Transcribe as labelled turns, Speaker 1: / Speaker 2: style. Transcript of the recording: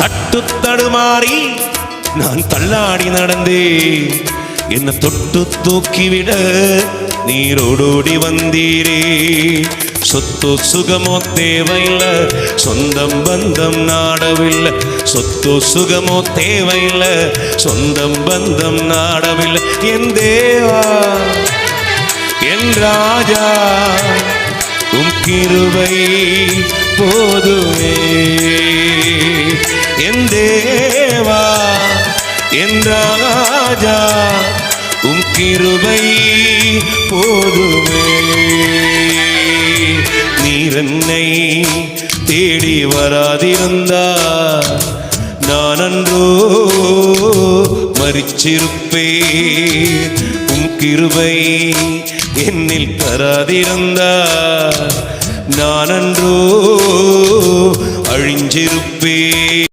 Speaker 1: தட்டு தடுமாறி நான் தள்ளாடி நடந்தே என்னை தொட்டு தூக்கிவிட நீரோடோடி வந்தீரே. சொத்து சுகமோ தேவையில்லை, சொந்தம் பந்தம் நாடவில்லை. சொத்து சுகமோ தேவையில்லை, சொந்தம் பந்தம் நாடவில்லை. என் தேவா என் ராஜா உம் கிருபை போதுமே. என் தேவா என் ராஜா உம் கிருபை போதுமே. நீர் என்னை தேடி வராதிருந்தா நான் அன்றோ மரிச்சிருப்பேன். உம் கிருபை என்னில் தராதிருந்தா நான் அன்றோ அழிஞ்சிருப்பேன்.